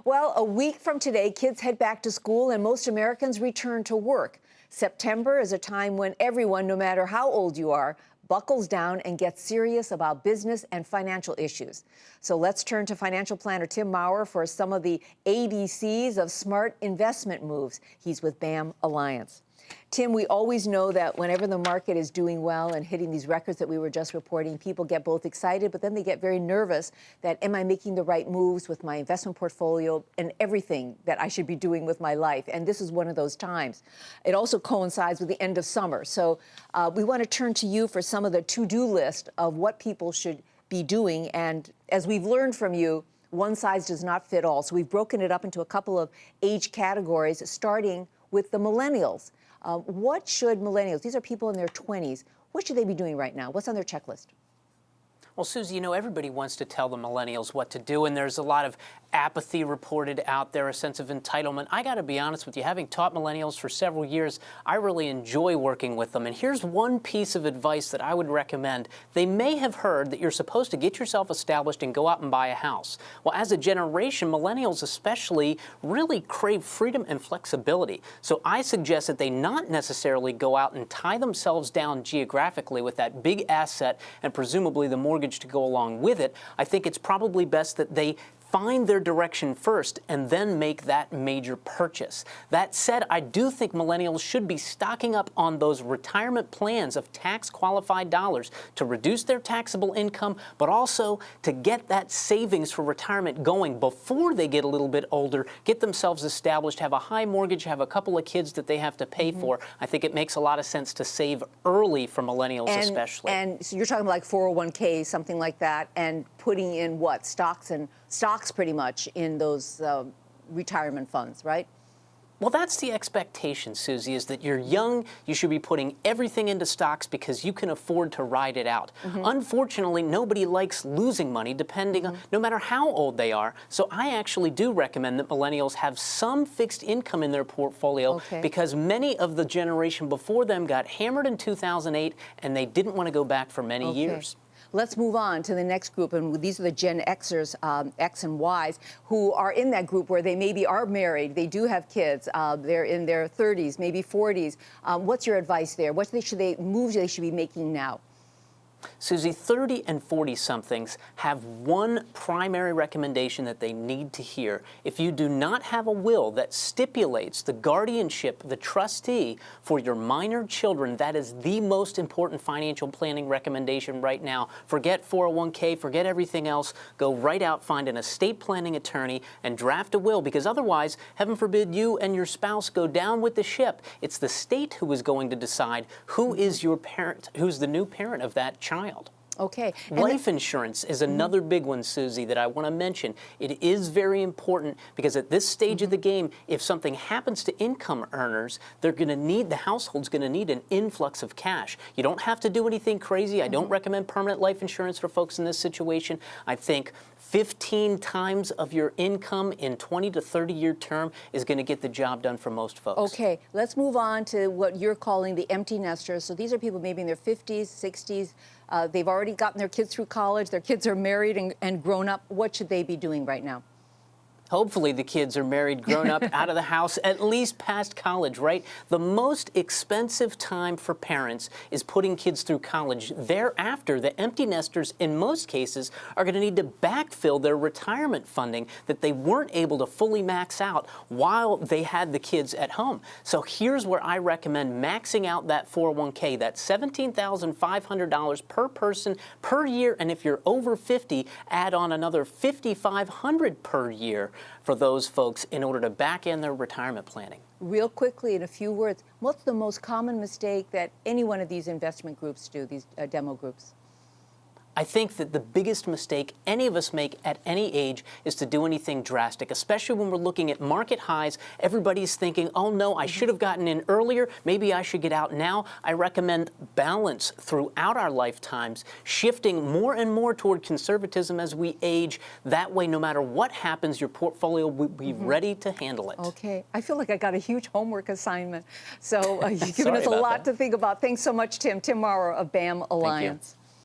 Well, a week from today, kids head back to school and most Americans return to work. September is a time when everyone, no matter how old you are, buckles down and gets serious about business and financial issues. So let's turn to financial planner Tim Maurer for some of the ABCs of smart investment moves. He's with BAM Alliance. Tim, we always know that whenever the market is doing well and hitting these records that we were just reporting, people get both excited, but then they get very nervous that, am I making the right moves with my investment portfolio and everything that I should be doing with my life? And this is one of those times. It also coincides with the end of summer. So we want to turn to you for some of the to-do list of what people should be doing. And as we've learned from you, one size does not fit all. So we've broken it up into a couple of age categories, starting with the millennials. What should millennials, these are people in their 20s, what should they be doing right now? What's on their checklist? Well, Susie, you know, everybody wants to tell the millennials what to do, and there's a lot of apathy reported out there, a sense of entitlement. I got to be honest with you, having taught millennials for several years, I really enjoy working with them. And here's one piece of advice that I would recommend. They may have heard that you're supposed to get yourself established and go out and buy a house. Well, as a generation, millennials especially really crave freedom and flexibility. So I suggest that they not necessarily go out and tie themselves down geographically with that big asset and presumably the mortgage to go along with it. I think it's probably best that they find their direction first and then make that major purchase. That said, I do think millennials should be stocking up on those retirement plans of tax-qualified dollars to reduce their taxable income, but also to get that savings for retirement going before they get a little bit older, get themselves established, have a high mortgage, have a couple of kids that they have to pay for. I think it makes a lot of sense to save early for millennials especially. And so you're talking about like 401k, something like that, and putting in what? Stocks pretty much in those retirement funds, right? Well, that's the expectation, Susie, is that you're young, you should be putting everything into stocks because you can afford to ride it out. Unfortunately, nobody likes losing money depending on, no matter how old they are. So I actually do recommend that millennials have some fixed income in their portfolio because many of the generation before them got hammered in 2008 and they didn't want to go back for many years. Let's move on to the next group, and these are the Gen Xers, X and Ys, who are in that group where they maybe are married, they do have kids, they're in their 30s, maybe 40s. What's your advice there? What moves they should be making now? Susie, 30 and 40-somethings have one primary recommendation that they need to hear. If you do not have a will that stipulates the guardianship, the trustee for your minor children, that is the most important financial planning recommendation right now. Forget 401k, forget everything else. Go right out, find an estate planning attorney, and draft a will, because otherwise, heaven forbid, you and your spouse go down with the ship. It's the state who is going to decide who is your parent, who's the new parent of that child. Okay. Life insurance is another big one, Susie, that I want to mention. It is very important because at this stage of the game, if something happens to income earners, they're going to need, the household's going to need an influx of cash. You don't have to do anything crazy. I don't recommend permanent life insurance for folks in this situation. I think 15 times of your income in 20 to 30-year term is going to get the job done for most folks. Okay, let's move on to what you're calling the empty nesters. So these are people maybe in their 50s, 60s. They've already gotten their kids through college. Their kids are married and grown up. What should they be doing right now? Hopefully the kids are married, grown up, out of the house, at least past college, right? The most expensive time for parents is putting kids through college. Thereafter, the empty nesters, in most cases, are going to need to backfill their retirement funding that they weren't able to fully max out while they had the kids at home. So here's where I recommend maxing out that 401k, that $17,500 per person per year, and if you're over 50, add on another $5,500 per year for those folks in order to back in their retirement planning. Real quickly, in a few words, what's the most common mistake that any one of these investment groups do, these demo groups? I think that the biggest mistake any of us make at any age is to do anything drastic, especially when we're looking at market highs. Everybody's thinking, oh no, I should have gotten in earlier, maybe I should get out now. I recommend balance throughout our lifetimes, shifting more and more toward conservatism as we age. That way, no matter what happens, your portfolio will be ready to handle it. Okay, I feel like I got a huge homework assignment. So you've given us a lot to think about. Thanks so much, Tim. Tim Maurer of BAM Alliance.